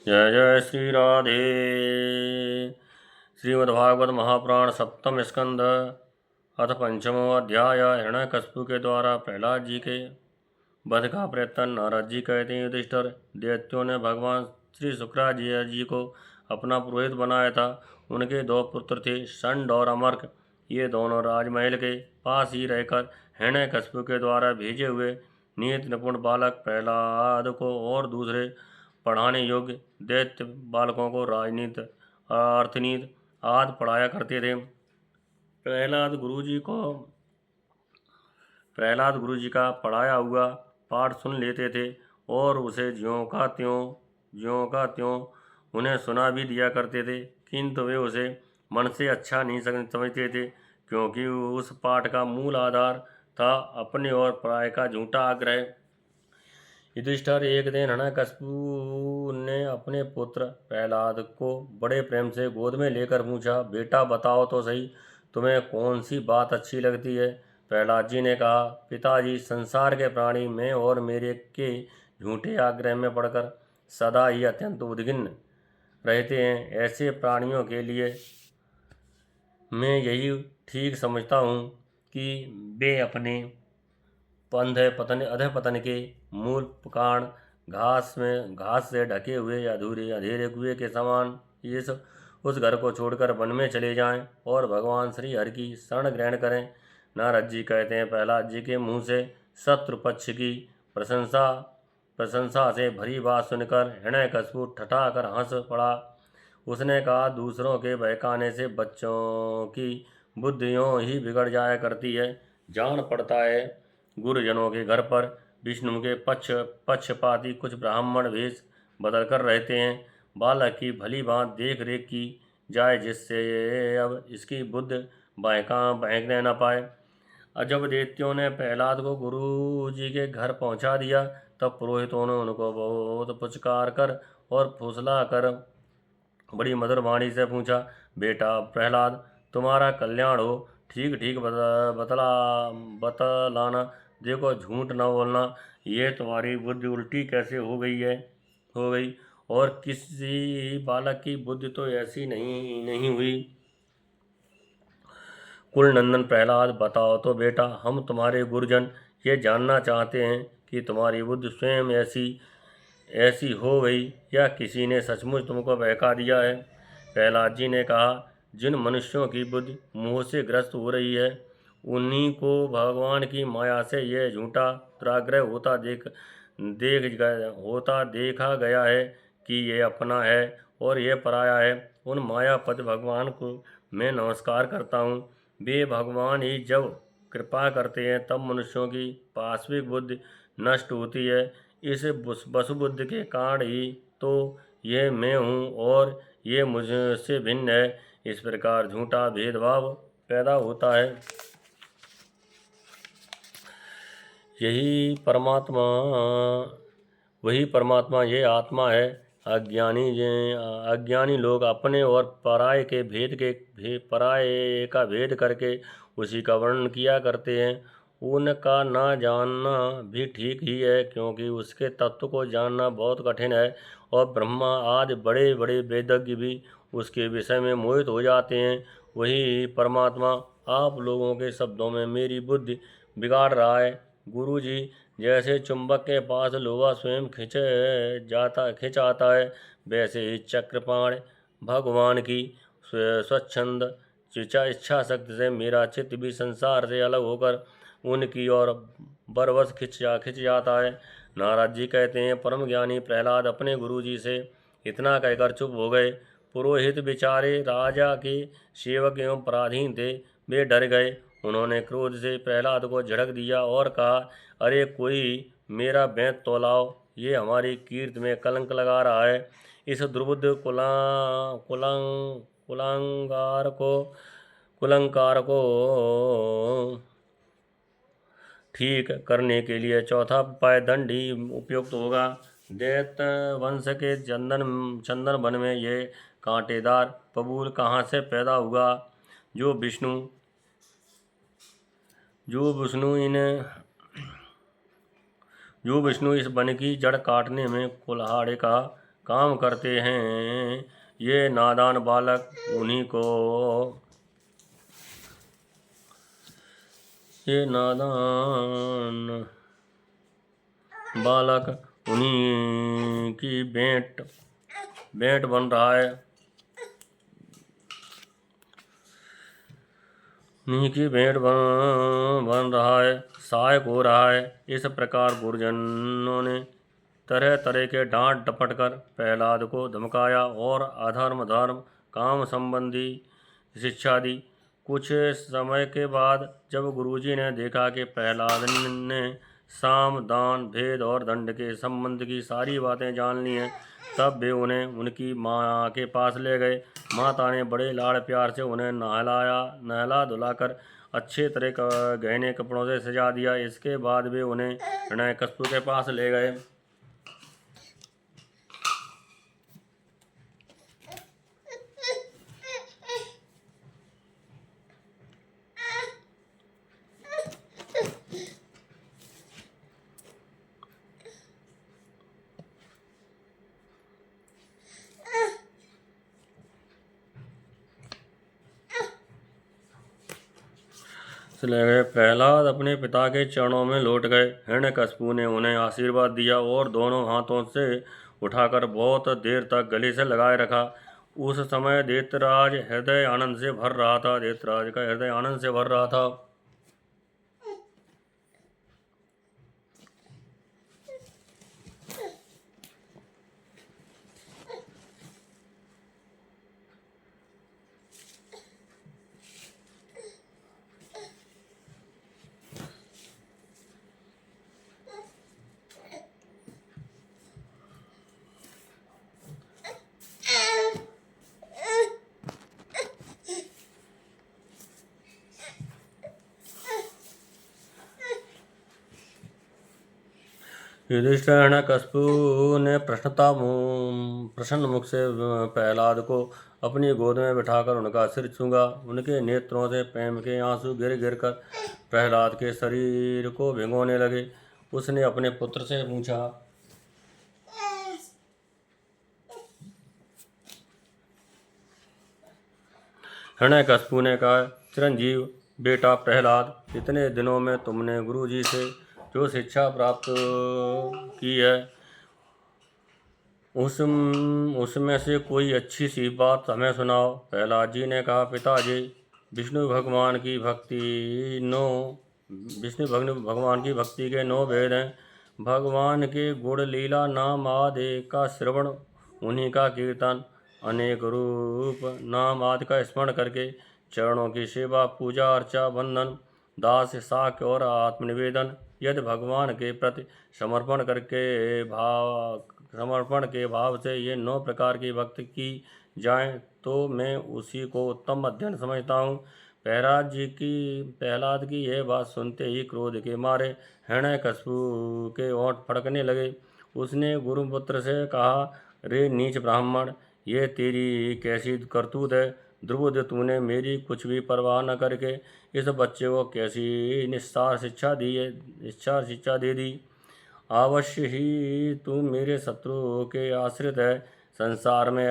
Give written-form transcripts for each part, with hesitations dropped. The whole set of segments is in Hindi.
जय जय श्री राधे। श्रीमद्भागवत महापुराण सप्तम स्कंद अथ पंचमो अध्याय। हिरण्यकशिपु के द्वारा प्रहलाद जी के वध का प्रयत्न। नारद जी कहते हैं, युधिष्ठिर, दैत्यों ने भगवान श्री शुक्राचार्य जी को अपना पुरोहित बनाया था। उनके दो पुत्र थे, षंड और अमर्क। ये दोनों राजमहल के पास ही रहकर हिरण्यकशिपु के द्वारा भेजे हुए नीति निपुण बालक प्रहलाद को और दूसरे पढ़ाने योग्य दैत्य बालकों को राजनीति, अर्थनीति आदि पढ़ाया करते थे। प्रहलाद गुरु जी का पढ़ाया हुआ पाठ सुन लेते थे और उसे ज्यों का त्यों उन्हें सुना भी दिया करते थे, किंतु वे उसे मन से अच्छा नहीं समझते थे, क्योंकि उस पाठ का मूल आधार था अपने और पराये का झूठा आग्रह। युधिष्ठिर, एक दिन हिरण्यकशिपु ने अपने पुत्र प्रहलाद को बड़े प्रेम से गोद में लेकर पूछा, बेटा बताओ तो सही, तुम्हें कौन सी बात अच्छी लगती है। प्रहलाद जी ने कहा, पिताजी, संसार के प्राणी मैं और मेरे के झूठे आग्रह में पड़कर सदा ही अत्यंत उद्विग्न रहते हैं। ऐसे प्राणियों के लिए मैं यही ठीक समझता हूँ कि वे अपने अधः पतन के मूल कारण घास से ढके हुए अंधेरे कुएं के समान इस उस घर को छोड़कर वन में चले जाएं और भगवान श्री हरि की शरण ग्रहण करें। नारद जी कहते हैं, प्रहलाद जी के मुंह से शत्रु पक्ष की प्रशंसा से भरी बात सुनकर हिरण्यकशिपु ठठाकर हंस पड़ा। उसने कहा, दूसरों के बहकाने से बच्चों की बुद्धि यूं ही बिगड़ जाया करती है। जान पड़ता है गुरुजनों के घर पर विष्णु के पक्षपाती कुछ ब्राह्मण वेश बदल कर रहते हैं। बालक की भली भांत देख रेख की जाए, जिससे अब इसकी बुद्धि बहकने न पाए। जब दैत्यों ने प्रहलाद को गुरु जी के घर पहुंचा दिया, तब पुरोहितों ने उनको बहुत पुचकार कर और फुसला कर बड़ी मधुर वाणी से पूछा, बेटा प्रहलाद, तुम्हारा कल्याण हो, ठीक ठीक बतलाना, देखो झूठ न बोलना। ये तुम्हारी बुद्धि उल्टी कैसे हो गई, और किसी बालक की बुद्धि तो ऐसी नहीं हुई। कुलनंदन प्रहलाद, बताओ तो बेटा, हम तुम्हारे गुरुजन ये जानना चाहते हैं कि तुम्हारी बुद्धि स्वयं ऐसी हो गई या किसी ने सचमुच तुमको बहका दिया है। प्रहलाद जी ने कहा, जिन मनुष्यों की बुद्धि मोह से ग्रस्त हो रही है, उन्हीं को भगवान की माया से यह झूठा दुराग्रह होता देखा गया है कि यह अपना है और यह पराया है। उन मायापति भगवान को मैं नमस्कार करता हूँ। वे भगवान ही जब कृपा करते हैं तब मनुष्यों की पाश्विक बुद्धि नष्ट होती है। इस वसुबुद्धि के कारण ही तो ये मैं हूँ और ये मुझसे भिन्न है। इस प्रकार झूठा भेदभाव पैदा होता है। वही परमात्मा ये आत्मा है। अज्ञानी लोग अपने और पराये का भेद करके उसी का वर्णन किया करते हैं। उनका ना जानना भी ठीक ही है, क्योंकि उसके तत्व को जानना बहुत कठिन है और ब्रह्मा आदि बड़े बड़े वेदज्ञ भी उसके विषय में मोहित हो जाते हैं। वही परमात्मा आप लोगों के शब्दों में मेरी बुद्धि बिगाड़ रहा है। गुरु जी, जैसे चुंबक के पास लोहा स्वयं खिंच आता है, वैसे ही चक्रपाण भगवान की स्वच्छंद इच्छा शक्ति से मेरा चित्त भी संसार से अलग होकर उनकी ओर बरबस खिंच जाता है। नारद जी कहते हैं, परम ज्ञानी प्रहलाद अपने गुरु जी से इतना कहकर चुप हो गए। पुरोहित बेचारे राजा के सेवक एवं पराधीन थे, वे डर गए। उन्होंने क्रोध से प्रहलाद को झड़क दिया और कहा, अरे कोई मेरा बेंत तौलाओ, ये हमारी कीर्ति में कलंक लगा रहा है। इस दुर्बुद्ध कुलंकार को ठीक करने के लिए चौथा उपाय दंड ही उपयुक्त होगा। दैत्य वंश के चंदन वन में ये कांटेदार बबूल कहाँ से पैदा हुआ? जो विष्णु इस वन की जड़ काटने में कुल्हाड़े का काम करते हैं। ये नादान बालक उन्हीं को ये नादान बालक उन्हीं की भेंट बन रहा है, उन्हीं की भेंट बन रहा है, सहायक हो रहा है। इस प्रकार गुरुजनों ने तरह तरह के डांट डपट कर प्रहलाद को धमकाया और अधर्म धर्म काम संबंधी शिक्षा दी। कुछ समय के बाद जब गुरुजी ने देखा कि प्रहलाद ने साम दान भेद और दंड के संबंध की सारी बातें जान ली हैं, तब वे उन्हें उनकी माँ के पास ले गए। माता ने बड़े लाड़ प्यार से उन्हें नहला धुलाकर अच्छे तरह गहने कपड़ों से सजा दिया। इसके बाद वे उन्हें हिरण्यकशिपु के पास ले गए। प्रहलाद अपने पिता के चरणों में लौट गए। हिरण्यकशिपु ने उन्हें आशीर्वाद दिया और दोनों हाथों से उठाकर बहुत देर तक गले से लगाए रखा। उस समय दैत्यराज हृदय आनंद से भर रहा था। दैत्यराज का हृदय आनंद से भर रहा था। युधिष्ठिर हिरण्यकशिपु ने प्रसन्न मुख से प्रहलाद को अपनी गोद में बिठाकर उनका सिर छूंगा। उनके नेत्रों से प्रेम के आंसू गिर गिर कर प्रहलाद के शरीर को भिगोने लगे। उसने अपने पुत्र से पूछा, हिरण्यकशिपु ने कहा, चिरंजीव बेटा प्रहलाद, इतने दिनों में तुमने गुरुजी से जो शिक्षा प्राप्त की है उसमें से कोई अच्छी सी बात हमें सुनाओ। प्रहलाद जी ने कहा, पिताजी, विष्णु भगवान की भक्ति के 9 भेद हैं। भगवान के गुण लीला नाम आदि का श्रवण, उन्हीं का कीर्तन, अनेक रूप नाम आदि का स्मरण करके चरणों की सेवा, पूजा अर्चा, वंदन, दास साक्य और आत्मनिवेदन, यदि भगवान के प्रति समर्पण के भाव से ये 9 प्रकार की भक्ति की जाए तो मैं उसी को उत्तम अध्ययन समझता हूँ। प्रहलाद की यह बात सुनते ही क्रोध के मारे हिरण्यकशिपु के ओंठ फड़कने लगे। उसने गुरुपुत्र से कहा, रे नीच ब्राह्मण, ये तेरी कैसी करतूत है? द्रुपद, तूने मेरी कुछ भी परवाह न करके इस बच्चे को कैसी निस्सार शिक्षा दे दी। अवश्य ही तू मेरे शत्रु के आश्रित है। संसार में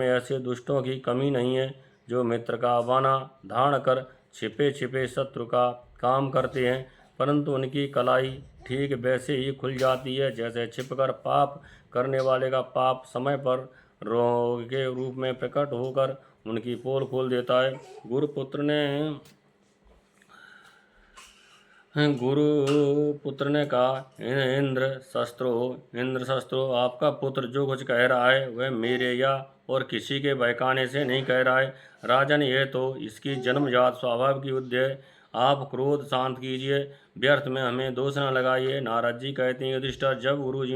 ऐसे दुष्टों की कमी नहीं है जो मित्र का बहाना धारण कर छिपे छिपे शत्रु का काम करते हैं, परंतु उनकी कलाई ठीक वैसे ही खुल जाती है जैसे छिपकर पाप करने वाले का पाप समय पर रोग के रूप में प्रकट होकर उनकी पोल खोल देता है। गुरुपुत्र ने कहा, इंद्र शस्त्रो, आपका पुत्र जो कुछ कह रहा है वह मेरे या और किसी के बहकाने से नहीं कह रहा है। राजन, यह तो इसकी जन्मजात स्वभाव की बुद्धि है। आप क्रोध शांत कीजिए, व्यर्थ में हमें दोष न लगाइए। नारद जी कहते हैं, युधिष्ठिर, जब गुरुजी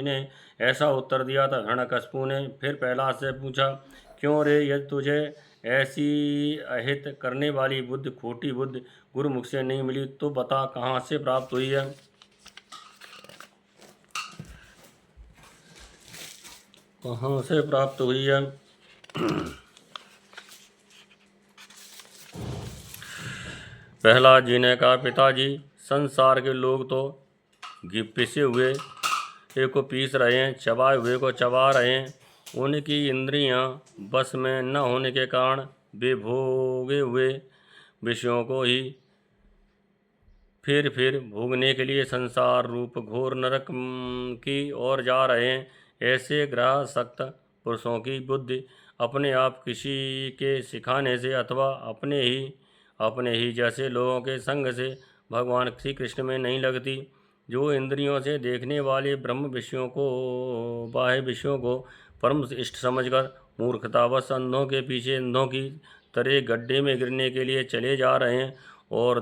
ने ऐसा उत्तर दिया तो हिरण्यकशिपु ने फिर प्रहलाद से पूछा, क्यों रे, यदि तुझे ऐसी अहित करने वाली बुद्धि, खोटी बुद्धि गुरुमुख से नहीं मिली तो बता कहाँ से प्राप्त हुई है? कहाँ से प्राप्त हुई है? प्रहलाद जी ने कहा, पिताजी, संसार के लोग तो पिसे हुए को पीस रहे हैं, चबाए हुए को चबा रहे हैं। उनकी इंद्रियां बस में न होने के कारण वे भोगे हुए विषयों को ही फिर भोगने के लिए संसार रूप घोर नरक की ओर जा रहे हैं। ऐसे ग्रहासक्त पुरुषों की बुद्धि अपने आप किसी के सिखाने से अथवा अपने ही जैसे लोगों के संग से भगवान श्री कृष्ण में नहीं लगती। जो इंद्रियों से देखने वाले ब्रह्म विषयों को बाह्य विषयों को परम इष्ट समझकर मूर्खतावश अंधों के पीछे अंधों की तरह गड्ढे में गिरने के लिए चले जा रहे हैं और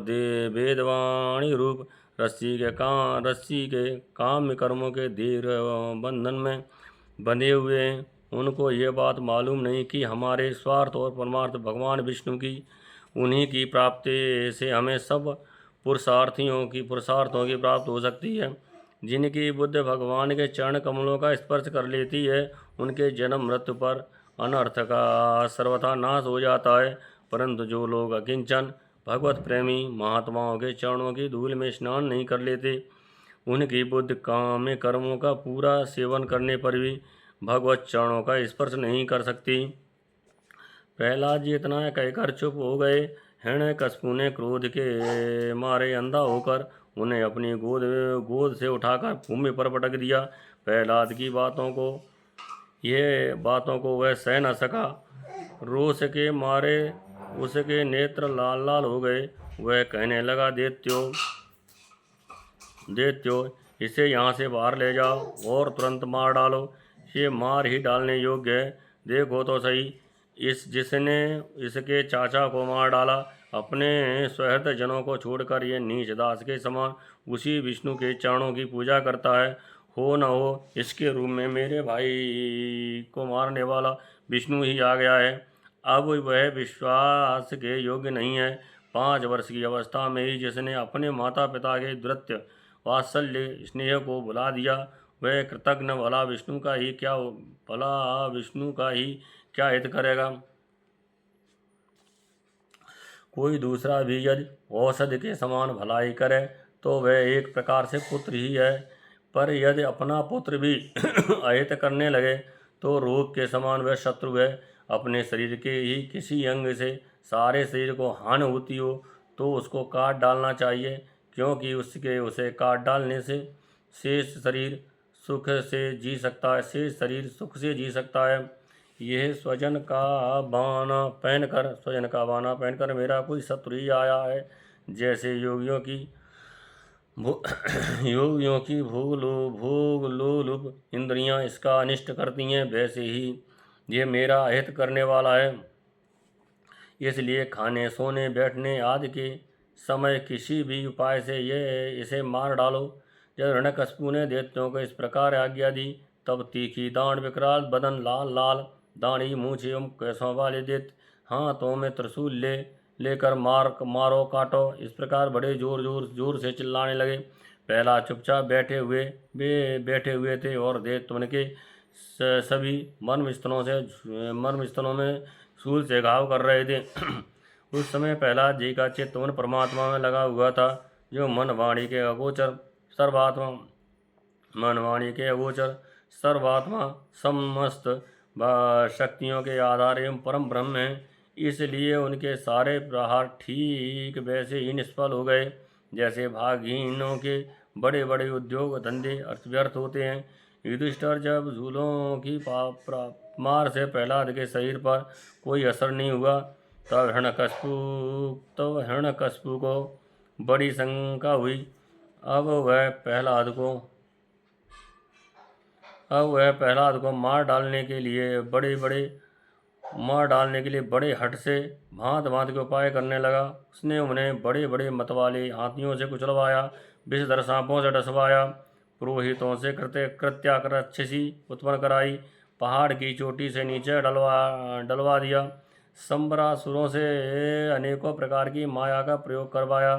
वेदवाणी रूप रस्सी के काम कर्मों के दीर्घ बंधन में बंधे हुए हैं। उनको ये बात मालूम नहीं कि हमारे स्वार्थ और परमार्थ भगवान विष्णु की उन्हीं की प्राप्ति से हमें सब पुरुषार्थों की प्राप्त हो सकती है। जिनकी बुद्धि भगवान के चरण कमलों का स्पर्श कर लेती है, उनके जन्म मृत्यु पर अनर्थ का सर्वथा नाश हो जाता है। परंतु जो लोग अकिंचन भगवत प्रेमी महात्माओं के चरणों की धूल में स्नान नहीं कर लेते, उनकी बुद्धि काम कर्मों का पूरा सेवन करने पर भी भगवत चरणों का स्पर्श नहीं कर सकती। प्रहलाद जी इतना कहकर चुप हो गए। हिरण्यकशिपु ने क्रोध के मारे अंधा होकर उन्हें अपनी गोद से उठाकर भूमि पर पटक दिया। प्रहलाद की बातों को वह सह न सका। रोष के मारे उसके नेत्र लाल लाल हो गए। वह कहने लगा, दैत्यो, इसे यहाँ से बाहर ले जाओ और तुरंत मार डालो। ये मार ही डालने योग्य है। देखो तो सही, जिसने इसके चाचा को मार डाला, अपने स्वहृद जनों को छोड़कर ये नीच दास के समान उसी विष्णु के चरणों की पूजा करता है। हो न हो इसके रूप में मेरे भाई को मारने वाला विष्णु ही आ गया है। अब वह विश्वास के योग्य नहीं है। 5 वर्ष की अवस्था में ही जिसने अपने माता पिता के द्रत्य वात्सल्य स्नेह को भुला दिया, वह कृतज्ञ भला विष्णु का ही क्या हित करेगा। कोई दूसरा भी यदि औषधि के समान भलाई करे तो वह एक प्रकार से पुत्र ही है, पर यदि अपना पुत्र भी अहित करने लगे तो रोग के समान वह शत्रु है। अपने शरीर के ही किसी अंग से सारे शरीर को हानि होती हो तो उसको काट डालना चाहिए, क्योंकि उसे काट डालने से शेष शरीर सुख से जी सकता है। यह स्वजन का बाना पहनकर मेरा कोई शत्रु ही आया है। जैसे योगियों की भोग लोलुप इंद्रियां इसका अनिष्ट करती हैं, वैसे ही ये मेरा अहित करने वाला है। इसलिए खाने सोने बैठने आदि के समय किसी भी उपाय से इसे मार डालो। जब हिरण्यकशिपु ने दैत्यों को इस प्रकार आज्ञा दी, तब तीखी दाढ़, विकराल बदन, लाल लाल दाढ़ी, मूछ एवं केसों वाले दैत्य हाथों में त्रिशूल लेकर मारो काटो इस प्रकार बड़े जोर से चिल्लाने लगे। पहला चुपचाप बैठे हुए थे और दैत्य उनके सभी मर्म स्थलों में शूल से घाव कर रहे थे। उस समय प्रहलाद जी का चित्त उन परमात्मा में लगा हुआ था जो मन वाणी के अगोचर सर्वात्मा समस्त शक्तियों के आधार एवं परम ब्रह्म है। इसलिए उनके सारे प्रहार ठीक वैसे ही निष्फल हो गए जैसे भागहीनों के बड़े बड़े उद्योग धंधे व्यर्थ होते हैं। युधिष्ठिर जब झूलों की मार से प्रहलाद के शरीर पर कोई असर नहीं हुआ, तब हिरण्यकशिपु को बड़ी शंका हुई। अब वह प्रहलाद को मार डालने के लिए बड़े हट से भांत के उपाय करने लगा। उसने उन्हें बड़े बड़े मतवाले हाथियों से कुचलवाया, विषधर सांपों से डसवाया, पुरोहितों से कृत्याकृच्छसी उत्पन्न कराई, पहाड़ की चोटी से नीचे डलवा दिया, संबरासुरों से अनेकों प्रकार की माया का प्रयोग करवाया,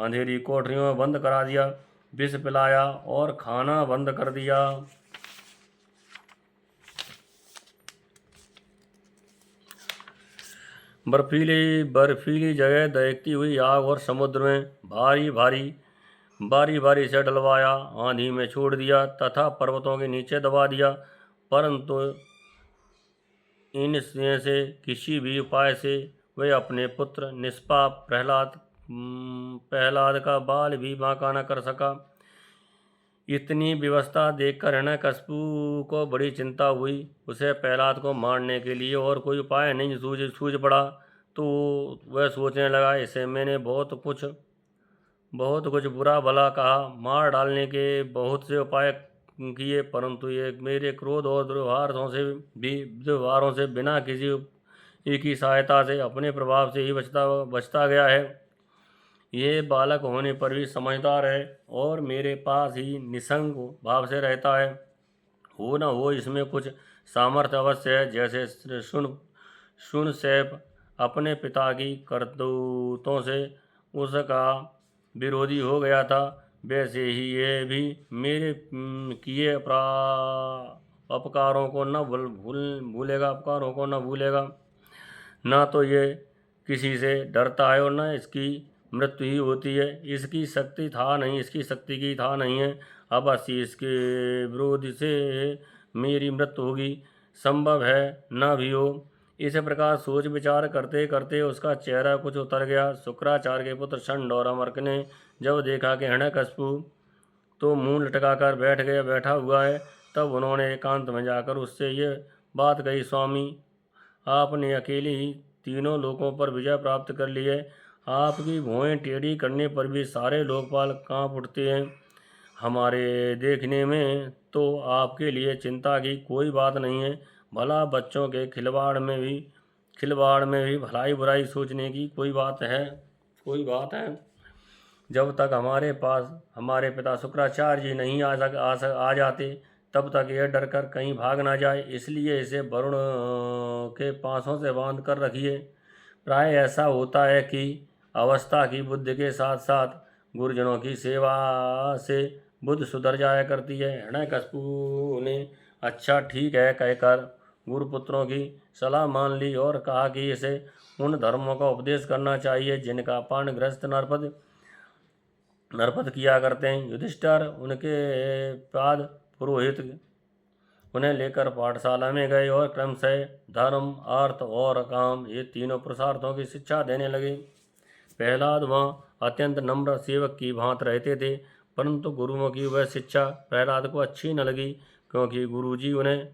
अंधेरी कोठरियों में बंद करा दिया, विष पिलाया और खाना बंद कर दिया। बर्फीली जगह दहकती हुई आग और समुद्र में भारी बारी बारी से डलवाया, आंधी में छोड़ दिया तथा पर्वतों के नीचे दबा दिया, परंतु इनमें से किसी भी उपाय से वे अपने पुत्र निष्पाप प्रहलाद का बाल भी बांका न कर सका। इतनी व्यवस्था देखकर हिरण्यकशिपु को बड़ी चिंता हुई। उसे प्रहलाद को मारने के लिए और कोई उपाय नहीं सूझ पड़ा, तो वह सोचने लगा, इसे मैंने बहुत कुछ बुरा भला कहा, मार डालने के बहुत से उपाय किए, परंतु ये मेरे क्रोध और दुर्व्यवहारों से बिना किसी की सहायता से अपने प्रभाव से ही बचता गया है। ये बालक होने पर भी समझदार है और मेरे पास ही निसंग भाव से रहता है। हो न हो इसमें कुछ सामर्थ्य अवश्य है। जैसे शुनशैप अपने पिता की करतूतों से उसका विरोधी हो गया था, वैसे ही ये भी मेरे किए अपकारों को न भूलेगा। न तो ये किसी से डरता है और न इसकी मृत्यु ही होती है। इसकी शक्ति की था नहीं है। अवश्य इसके विरोध से मेरी मृत्यु होगी, संभव है न भी हो। इस प्रकार सोच विचार करते करते उसका चेहरा कुछ उतर गया। शुक्राचार्य के पुत्र षंड और अमर्क ने जब देखा कि हिरण्यकशिपु तो मुंह लटकाकर बैठा हुआ है, तब उन्होंने एकांत में जाकर उससे ये बात कही, स्वामी, आपने अकेले ही तीनों लोकों पर विजय प्राप्त कर ली है। आपकी भुएं टेढ़ी करने पर भी सारे लोकपाल कांप उठते हैं। हमारे देखने में तो आपके लिए चिंता की कोई बात नहीं है। भला बच्चों के खिलवाड़ में भी भलाई बुराई सोचने की कोई बात है। जब तक हमारे पास हमारे पिता शुक्राचार्य जी नहीं आ जाते, तब तक यह डरकर कहीं भाग ना जाए, इसलिए इसे वरुण के पांसों से बांध कर रखिए। प्राय ऐसा होता है कि अवस्था की बुद्धि के साथ साथ गुरुजनों की सेवा से बुद्धि सुधर जाया करती है। हिरण्यकशिपु ने अच्छा ठीक है कहकर गुरुपुत्रों की सलाह मान ली और कहा कि इसे उन धर्मों का उपदेश करना चाहिए जिनका पाणग्रस्त नरपत किया करते हैं। युधिष्ठिर उनके पाद पुरोहित उन्हें लेकर पाठशाला में गए और क्रमशः धर्म, अर्थ और काम, ये तीनों पुरुषार्थों की शिक्षा देने लगे। प्रहलाद वहाँ अत्यंत नम्र सेवक की भांति रहते थे, परंतु गुरुओं की वह शिक्षा प्रहलाद को अच्छी न लगी, क्योंकि गुरुजी उन्हें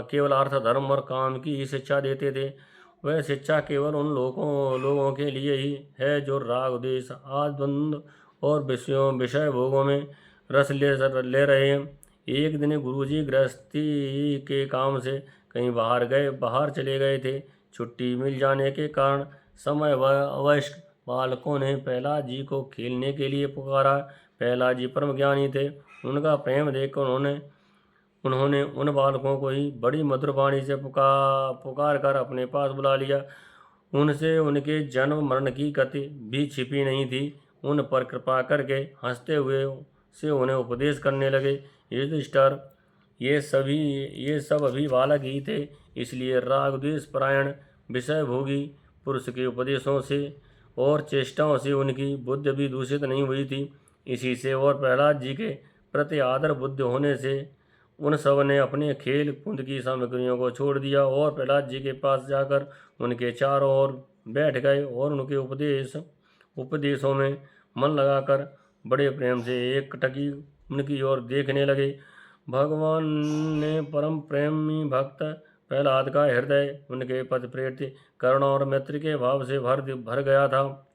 केवल अर्थ, धर्म और काम की ही शिक्षा देते थे। वह शिक्षा केवल उन लोगों के लिए ही है जो राग, द्वेष, आदि द्वंद्व और विषय भोगों में रस ले रहे हैं। एक दिन गुरुजी गृहस्थी के काम से कहीं बाहर चले गए थे। छुट्टी मिल जाने के कारण समवयस्क बालकों ने प्रहलाद जी को खेलने के लिए पुकारा। प्रहलाद जी परम ज्ञानी थे। उनका प्रेम देखकर उन्होंने उन बालकों को ही बड़ी मधुर वाणी से पुकार कर अपने पास बुला लिया। उनसे उनके जन्म मरण की गति भी छिपी नहीं थी। उन पर कृपा करके हंसते हुए से उन्हें उपदेश करने लगे। युधिष्ठिर, ये सब अभी बालक ही थे, इसलिए राग द्वेष परायण विषय भोगी पुरुष के उपदेशों से और चेष्टाओं से उनकी बुद्धि भी दूषित नहीं हुई थी। इसी से और प्रहलाद जी के प्रति आदर बुद्धि होने से उन सब ने अपने खेल कूद की सामग्रियों को छोड़ दिया और प्रहलाद जी के पास जाकर उनके चारों ओर बैठ गए और उनके उपदेशों में मन लगाकर बड़े प्रेम से एक टकी उनकी ओर देखने लगे। भगवान ने परम प्रेमी भक्त प्रहलाद का हृदय उनके पद प्रेरित करुणा और मैत्री के भाव से भर गया था।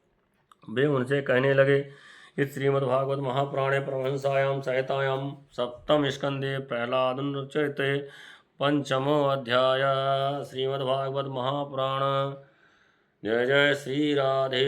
वे उनसे कहने लगे, इस श्रीमद्भागवत महापुराणे परमहंसायां संहितायां सप्तम स्कंदे प्रहलादचरिते पंचमो अध्याय। श्रीमद्भागवत महापुराण। जय जय श्री राधे।